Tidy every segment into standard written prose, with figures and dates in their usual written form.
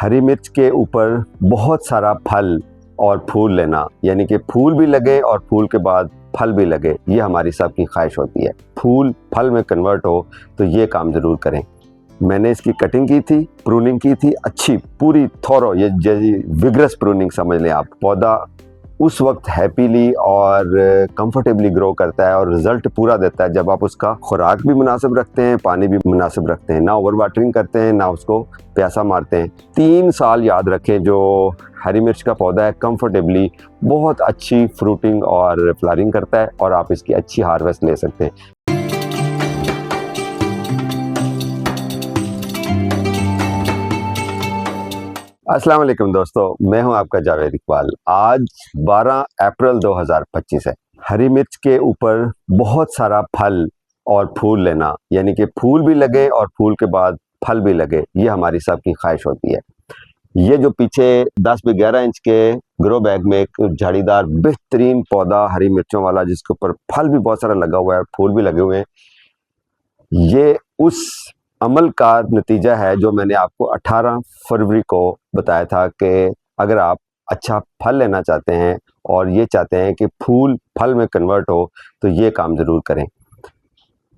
हरी मिर्च के ऊपर बहुत सारा फल और फूल लेना, यानी कि फूल भी लगे और फूल के बाद फल भी लगे, ये हमारी सबकी ख्वाहिश होती है। फूल फल में कन्वर्ट हो तो ये काम ज़रूर करें। मैंने इसकी कटिंग की थी, प्रूनिंग की थी, अच्छी पूरी थोरो, ये जैसी विग्रस प्रूनिंग समझ लें आप। पौधा उस वक्त हैप्पीली और कंफर्टेबली ग्रो करता है और रिज़ल्ट पूरा देता है जब आप उसका खुराक भी मुनासिब रखते हैं, पानी भी मुनासिब रखते हैं, ना ओवर वाटरिंग करते हैं, ना उसको प्यासा मारते हैं। 3 साल याद रखें, जो हरी मिर्च का पौधा है कंफर्टेबली बहुत अच्छी फ्रूटिंग और फ्लावरिंग करता है और आप इसकी अच्छी हार्वेस्ट ले सकते हैं। अस्सलाम वालेकुम दोस्तों, मैं हूं आपका जावेद इकबाल। आज 12 अप्रैल 2025 है। हरी मिर्च के ऊपर बहुत सारा फल और फूल लेना, यानी कि फूल भी लगे और फूल के बाद फल भी लगे, ये हमारी सबकी ख्वाहिश होती है। ये जो पीछे 10 बाई 11 इंच के ग्रो बैग में एक झाड़ीदार बेहतरीन पौधा हरी मिर्चों वाला, जिसके ऊपर फल भी बहुत सारा लगा हुआ है, फूल भी लगे हुए हैं, ये उस अमल का नतीजा है जो मैंने आपको 18 फरवरी को बताया था कि अगर आप अच्छा फल लेना चाहते हैं और ये चाहते हैं कि फूल फल में कन्वर्ट हो तो ये काम ज़रूर करें।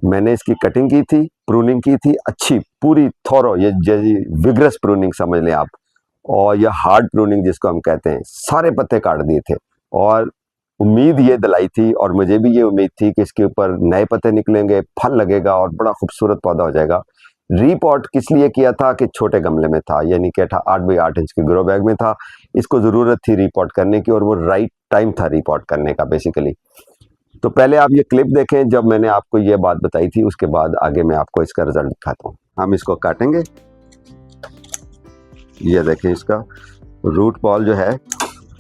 मैंने इसकी कटिंग की थी, प्रूनिंग की थी, अच्छी पूरी थोरो, ये जैसी विग्रस प्रूनिंग समझ लें आप, और यह हार्ड प्रूनिंग जिसको हम कहते हैं। सारे पत्ते काट दिए थे और उम्मीद ये दिलाई थी, और मुझे भी ये उम्मीद थी कि इसके ऊपर नए पत्ते निकलेंगे, फल लगेगा और बड़ा खूबसूरत पौधा हो जाएगा। रीपॉट किस लिए किया था कि छोटे गमले में था, यानी कि 8 बाई 8 इंच के ग्रो बैग में था। इसको ज़रूरत थी रीपॉट करने की और वो राइट टाइम था रीपॉट करने का बेसिकली। तो पहले आप ये क्लिप देखें जब मैंने आपको ये बात बताई थी, उसके बाद आगे मैं आपको इसका रिजल्ट दिखाता हूँ। हम इसको काटेंगे, ये देखें इसका रूट बॉल जो है,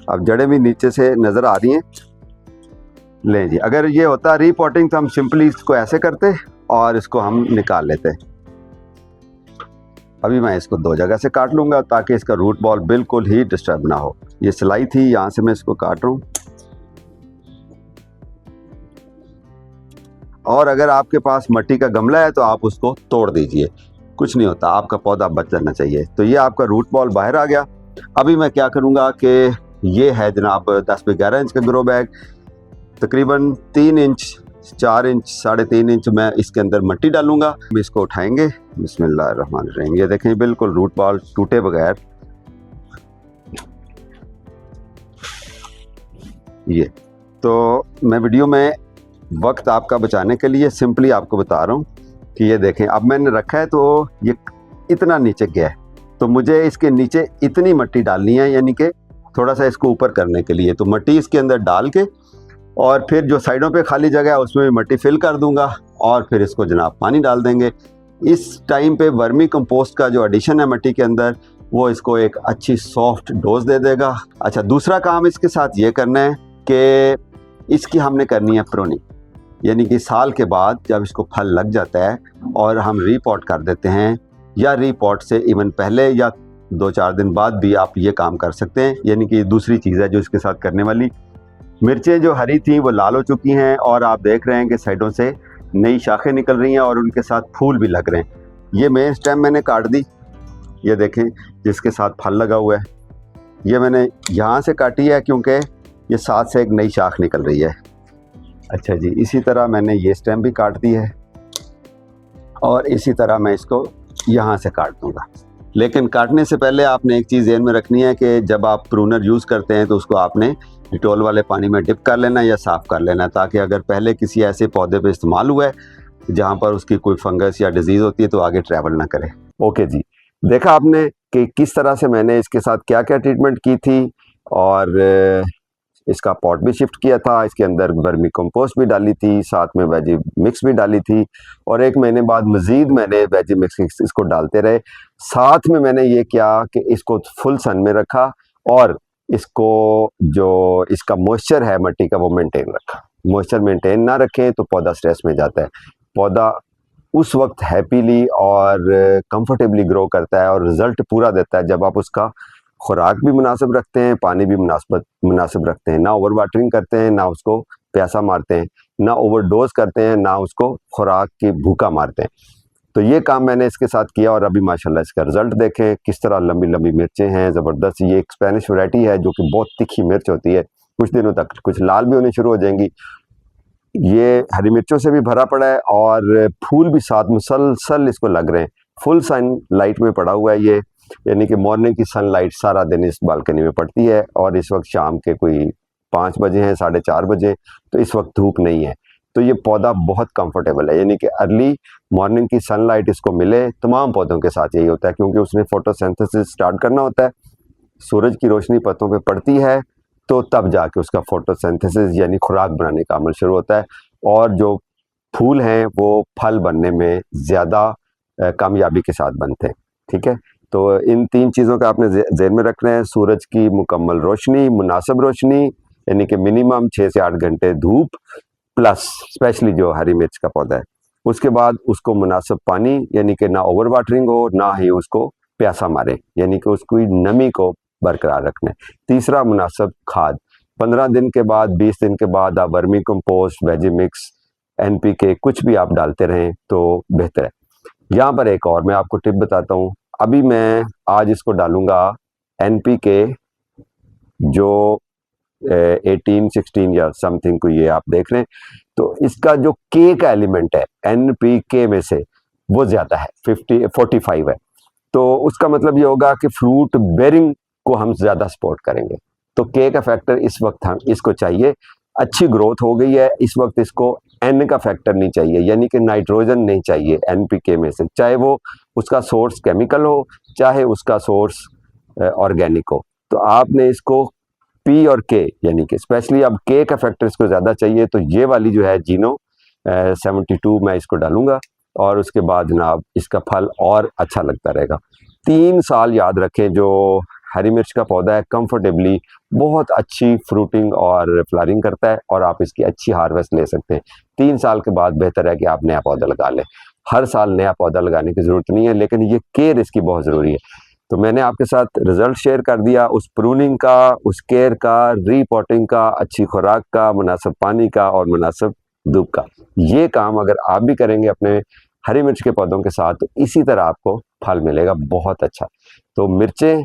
अब जड़ें भी नीचे से नज़र आ रही हैं। लें जी, अगर ये होता रीपॉटिंग तो हम सिंपली इसको ऐसे करते और इसको हम निकाल लेते। अभी मैं इसको 2 जगह से काट लूँगा ताकि इसका रूट बॉल बिल्कुल ही डिस्टर्ब ना हो। ये सिलाई थी, यहाँ से मैं इसको काट रहा हूँ। और अगर आपके पास मिट्टी का गमला है तो आप उसको तोड़ दीजिए, कुछ नहीं होता, आपका पौधा बच जाना चाहिए। तो ये आपका रूट बॉल बाहर आ गया। अभी मैं क्या करूँगा कि ये है जनाब 10 बाई 11 इंच का ग्रो बैग, तकरीबन 3 इंच 4 इंच 3.5 इंच मैं इसके अंदर मिट्टी डालूंगा। हम इसको उठाएंगे, बिस्मिल्लाहिर्रहमानिर्रहीम। ये देखें बिल्कुल रूट बॉल टूटे बगैर। ये तो मैं वीडियो में वक्त आपका बचाने के लिए सिंपली आपको बता रहा हूँ कि ये देखें, अब मैंने रखा है तो ये इतना नीचे गया है, तो मुझे इसके नीचे इतनी मिट्टी डालनी है, यानी कि थोड़ा सा इसको ऊपर करने के लिए। तो मिट्टी इसके अंदर डाल के और फिर जो साइडों पे खाली जगह है उसमें भी मिट्टी फिल कर दूंगा और फिर इसको जनाब पानी डाल देंगे। इस टाइम पे वर्मी कंपोस्ट का जो एडिशन है मिट्टी के अंदर, वो इसको एक अच्छी सॉफ्ट डोज दे देगा। अच्छा, दूसरा काम इसके साथ ये करना है कि इसकी हमने करनी है प्रूनिंग, यानी कि साल के बाद जब इसको फल लग जाता है और हम रीपॉट कर देते हैं, या रीपॉट से इवन पहले या 2-4 दिन बाद भी आप ये काम कर सकते हैं। यानी कि दूसरी चीज़ है जो इसके साथ करने वाली। मिर्चें जो हरी थी वो लाल हो चुकी हैं और आप देख रहे हैं कि साइडों से नई शाखें निकल रही हैं और उनके साथ फूल भी लग रहे हैं। ये मेन स्टेम मैंने काट दी, ये देखें जिसके साथ फल लगा हुआ है, ये मैंने यहाँ से काटी है क्योंकि ये साथ से एक नई शाख निकल रही है। अच्छा जी, इसी तरह मैंने ये स्टेम भी काट दी है और इसी तरह मैं इसको यहाँ से काट दूँगा। लेकिन काटने से पहले आपने एक चीज़ ध्यान में रखनी है कि जब आप प्रूनर यूज़ करते हैं तो उसको आपने डिटॉल वाले पानी में डिप कर लेना या साफ़ कर लेना, ताकि अगर पहले किसी ऐसे पौधे पे इस्तेमाल हुआ है जहाँ पर उसकी कोई फंगस या डिजीज़ होती है तो आगे ट्रैवल ना करे। ओके जी, देखा आपने कि किस तरह से मैंने इसके साथ क्या क्या ट्रीटमेंट की थी और इसका पॉट भी शिफ्ट किया था, इसके अंदर वर्मी कंपोस्ट भी डाली थी, साथ में वेजी मिक्स भी डाली थी और 1 महीने बाद मज़ीद मैंने वेजी मिक्स इसको डालते रहे। साथ में मैंने ये किया कि इसको फुल सन में रखा और इसको जो इसका मॉइस्चर है मिट्टी का वो मेंटेन रखा। मॉइस्चर मेंटेन ना रखें तो पौधा स्ट्रेस में जाता है। पौधा उस वक्त हैप्पीली और कंफर्टेबली ग्रो करता है और रिज़ल्ट पूरा देता है जब आप उसका खुराक भी मुनासिब रखते हैं, पानी भी मुनासिब रखते हैं, ना ओवर वाटरिंग करते हैं, ना उसको प्यासा मारते हैं, ना ओवरडोज करते हैं, ना उसको खुराक की भूखा मारते हैं। तो ये काम मैंने इसके साथ किया और अभी माशाल्लाह इसका रिजल्ट देखें किस तरह लंबी लंबी मिर्चें हैं, ज़बरदस्त। ये एक स्पेनिश वैरायटी है जो कि बहुत तीखी मिर्च होती है, कुछ दिनों तक कुछ लाल भी होनी शुरू हो जाएंगी। ये हरी मिर्चों से भी भरा पड़ा है और फूल भी साथ मुसलसल इसको लग रहे हैं। फुल सन लाइट में पड़ा हुआ है ये, यानी कि मॉर्निंग की सनलाइट सारा दिन इस बालकनी में पड़ती है। और इस वक्त शाम के कोई 5 बजे हैं, 4:30 बजे, तो इस वक्त धूप नहीं है। तो ये पौधा बहुत कंफर्टेबल है, यानी कि अर्ली मॉर्निंग की सनलाइट इसको मिले। तमाम पौधों के साथ यही होता है, क्योंकि उसने फोटोसिंथेसिस स्टार्ट करना होता है। सूरज की रोशनी पत्तों पे पड़ती है तो तब जाके उसका फोटोसिंथेसिस यानी खुराक बनाने का अमल शुरू होता है। और जो फूल हैं वो फल बनने में ज़्यादा कामयाबी के साथ बनते हैं। ठीक है, तो इन 3 चीज़ों का आपने ज़हन में रखना है। सूरज की मुकम्मल रोशनी, मुनासिब रोशनी, यानी कि मिनिमम 6 से 8 घंटे धूप, प्लस स्पेशली जो हरी मिर्च का पौधा है, उसके बाद उसको मुनासिब पानी, यानी कि ना ओवर वाटरिंग हो ना ही उसको प्यासा मारे, यानी कि उसकी नमी को बरकरार रखना है। तीसरा, मुनासिब खाद। 15 दिन के बाद, 20 दिन के बाद आप vermi compost, veggie mix, NPK कुछ भी आप डालते रहें तो बेहतर है। यहाँ पर एक और मैं आपको टिप बताता हूँ। अभी मैं आज इसको डालूंगा NPK जो 18, 16 या समथिंग को ये आप देख रहे हैं, तो इसका जो K का एलिमेंट है NPK में से वो ज़्यादा है, 45 है। तो उसका मतलब ये होगा कि फ्रूट बेरिंग को हम ज़्यादा सपोर्ट करेंगे। तो K का फैक्टर इस वक्त हम इसको चाहिए। अच्छी ग्रोथ हो गई है, इस वक्त इसको N का फैक्टर नहीं चाहिए, यानी कि नाइट्रोजन नहीं चाहिए NPK में से, चाहे वो उसका सोर्स केमिकल हो चाहे उसका सोर्स ऑर्गेनिक हो। तो आपने इसको P और K, यानी कि स्पेशली अब K का फैक्टर इसको ज़्यादा चाहिए, तो ये वाली जो है जीनो 72 मैं इसको डालूंगा और उसके बाद जनाब इसका फल और अच्छा लगता रहेगा। 3 साल याद रखें, जो हरी मिर्च का पौधा है कंफर्टेबली बहुत अच्छी फ्रूटिंग और फ्लावरिंग करता है और आप इसकी अच्छी हार्वेस्ट ले सकते हैं। 3 साल के बाद बेहतर है कि आप नया पौधा लगा लें। हर साल नया पौधा लगाने की ज़रूरत नहीं है, लेकिन ये केयर इसकी बहुत ज़रूरी है। तो मैंने आपके साथ रिजल्ट शेयर कर दिया उस प्रूनिंग का, उस केयर का, रीपॉटिंग का, अच्छी खुराक का, मुनासिब पानी का और मुनासिब धूप का। ये काम अगर आप भी करेंगे अपने हरी मिर्च के पौधों के साथ, तो इसी तरह आपको फल मिलेगा बहुत अच्छा। तो मिर्चें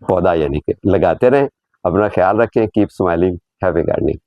पौधा यानी कि लगाते रहें, अपना ख्याल रखें, कीप स्माइलिंग, हैप्पी गार्डनिंग।